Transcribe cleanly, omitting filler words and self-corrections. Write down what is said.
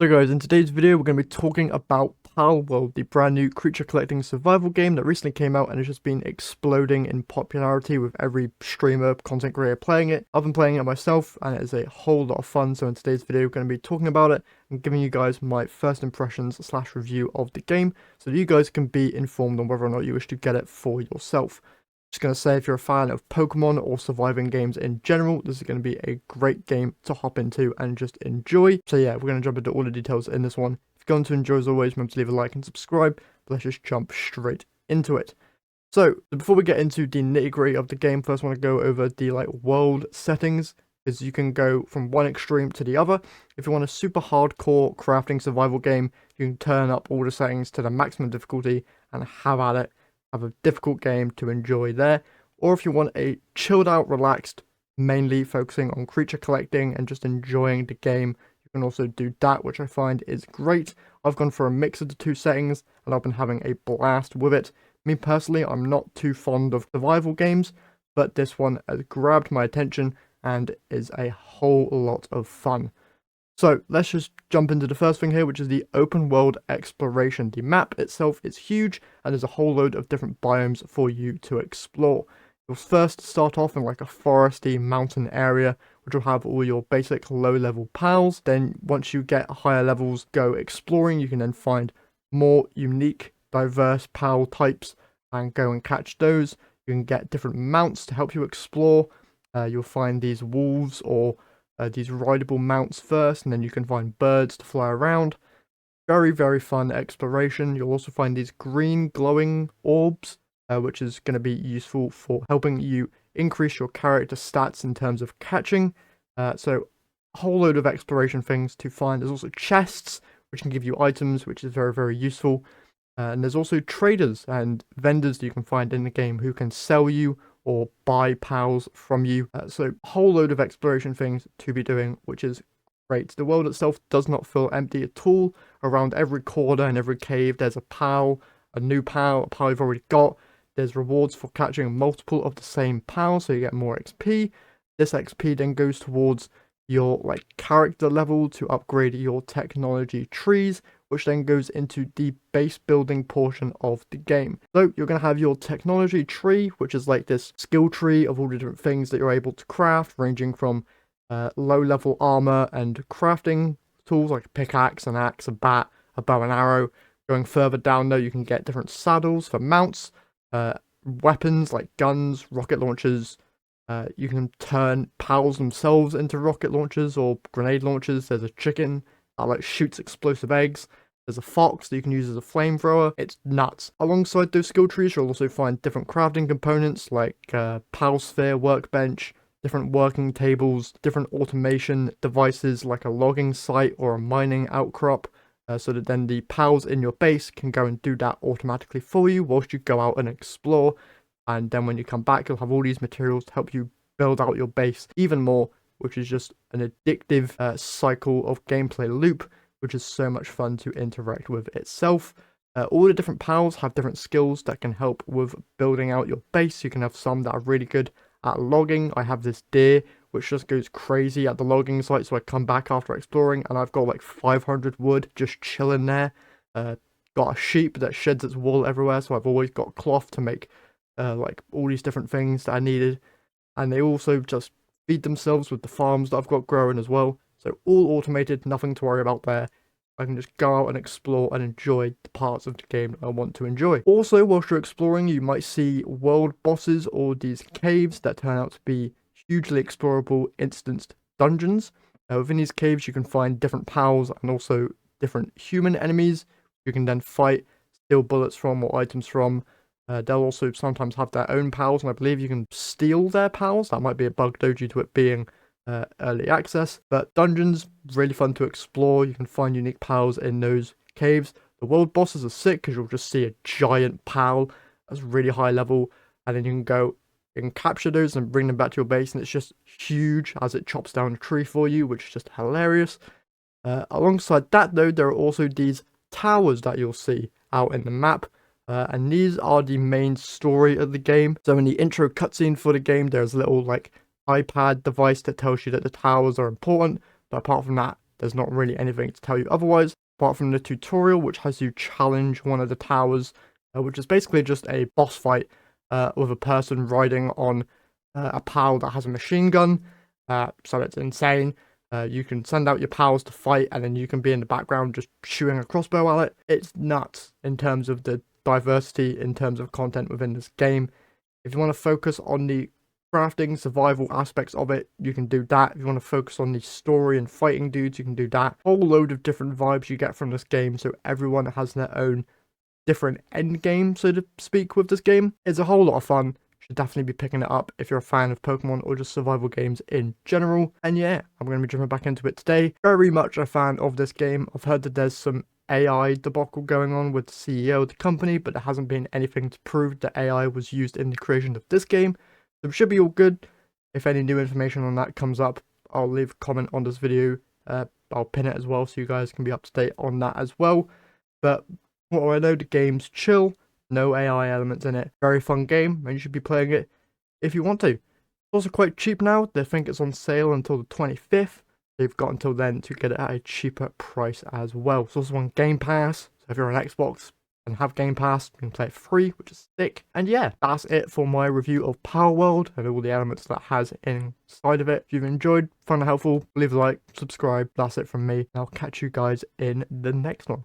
So guys, in today's video we're going to be talking about Palworld, the brand new creature collecting survival game that recently came out and has just been exploding in popularity with every streamer, content creator playing it. I've been playing it myself and it is a whole lot of fun, so in today's video we're going to be talking about it and giving you guys my first impressions / review of the game so that you guys can be informed on whether or not you wish to get it for yourself. Just going to say, if you're a fan of Pokemon or surviving games in general, this is going to be a great game to hop into and just enjoy. So yeah, we're going to jump into all the details in this one. If you're going to enjoy, as always, remember to leave a like and subscribe. But let's just jump straight into it. So before we get into the nitty-gritty of the game, first I want to go over the world settings, because you can go from one extreme to the other. If you want a super hardcore crafting survival game, you can turn up all the settings to the maximum difficulty and have at it. Have a difficult game to enjoy there. Or if you want a chilled out, relaxed, mainly focusing on creature collecting and just enjoying the game, you can also do that, which I find is great. I've gone for a mix of the two settings and I've been having a blast with it. Me personally, I'm not too fond of survival games, but this one has grabbed my attention and is a whole lot of fun. So let's just jump into the first thing here, which is the open world exploration. The map itself is huge and there's a whole load of different biomes for you to explore. You'll first start off in a foresty mountain area, which will have all your basic low level pals. Then once you get higher levels, go exploring. You can then find more unique, diverse pal types and go and catch those. You can get different mounts to help you explore. You'll find these wolves or these rideable mounts first, and then you can find birds to fly around. Very, very fun exploration. You'll also find these green glowing orbs, which is going to be useful for helping you increase your character stats in terms of catching. So a whole load of exploration things to find. There's also chests, which can give you items, which is very, very useful. And there's also traders and vendors that you can find in the game who can sell you or buy pals from you. So a whole load of exploration things to be doing, which is great. The world itself does not feel empty at all. Around every corner and every cave there's a pal, a new pal, a pal you've already got. There's rewards for catching multiple of the same pal, so you get more XP. This XP then goes towards your character level to upgrade your technology trees, which then goes into the base building portion of the game. So you're going to have your technology tree, which is this skill tree of all the different things that you're able to craft, ranging from low level armor and crafting tools like a pickaxe, an axe, a bat, a bow and arrow. Going further down though, you can get different saddles for mounts, weapons like guns, rocket launchers. You can turn pals themselves into rocket launchers or grenade launchers. There's a chicken that shoots explosive eggs. There's a fox that you can use as a flamethrower. It's nuts. Alongside those skill trees, you'll also find different crafting components like pal sphere, workbench, different working tables, different automation devices like a logging site or a mining outcrop, so that then the pals in your base can go and do that automatically for you whilst you go out and explore. And then when you come back, you'll have all these materials to help you build out your base even more, which is just an addictive cycle of gameplay loop, which is so much fun to interact with itself. All the different pals have different skills that can help with building out your base. You can have some that are really good at logging. I have this deer, which just goes crazy at the logging site, so I come back after exploring, and I've got 500 wood just chilling there. Got a sheep that sheds its wool everywhere, so I've always got cloth to make all these different things that I needed. And they also just feed themselves with the farms that I've got growing as well. So all automated, nothing to worry about there. I can just go out and explore and enjoy the parts of the game that I want to enjoy. Also, whilst you're exploring, you might see world bosses or these caves that turn out to be hugely explorable instanced dungeons. Within these caves, you can find different pals and also different human enemies you can then fight, steal bullets from or items from. They'll also sometimes have their own pals, and I believe you can steal their pals. That might be a bug though, due to it being early access. But dungeons, really fun to explore. You can find unique pals in those caves. The world bosses are sick because you'll just see a giant pal that's really high level, and then you can capture those and bring them back to your base, and it's just huge as it chops down a tree for you, which is just hilarious. Alongside that though, there are also these towers that you'll see out in the map. And these are the main story of the game. So in the intro cutscene for the game, there's a little iPad device that tells you that the towers are important. But apart from that, There's not really anything to tell you otherwise, apart from the tutorial, which has you challenge one of the towers, which is basically just a boss fight with a person riding on a pal that has a machine gun. So it's insane. You can send out your pals to fight, and then you can be in the background just shooting a crossbow at it. It's nuts in terms of the diversity in terms of content within this game. If you want to focus on the crafting, survival aspects of it, you can do that. If you want to focus on the story and fighting dudes, you can do that. Whole load of different vibes you get from this game, so everyone has their own different end game, so to speak, with this game. It's a whole lot of fun. Should definitely be picking it up if you're a fan of Pokemon or just survival games in general. And yeah, I'm going to be jumping back into it today. Very much a fan of this game. I've heard that there's some AI debacle going on with the CEO of the company, but there hasn't been anything to prove that AI was used in the creation of this game. So it should be all good. If any new information on that comes up, I'll leave a comment on this video. I'll pin it as well so you guys can be up to date on that as well. But what I know, the game's chill. No AI elements in it. Very fun game, and you should be playing it if you want to. It's also quite cheap now. They think it's on sale until the 25th. They've got until then to get it at a cheaper price as well. It's also on Game Pass, so if you're on Xbox and have Game Pass, you can play it free, which is sick. And yeah, that's it for my review of Palworld and all the elements that has inside of it. If you've enjoyed, found it helpful, leave a like, subscribe. That's it from me. I'll catch you guys in the next one.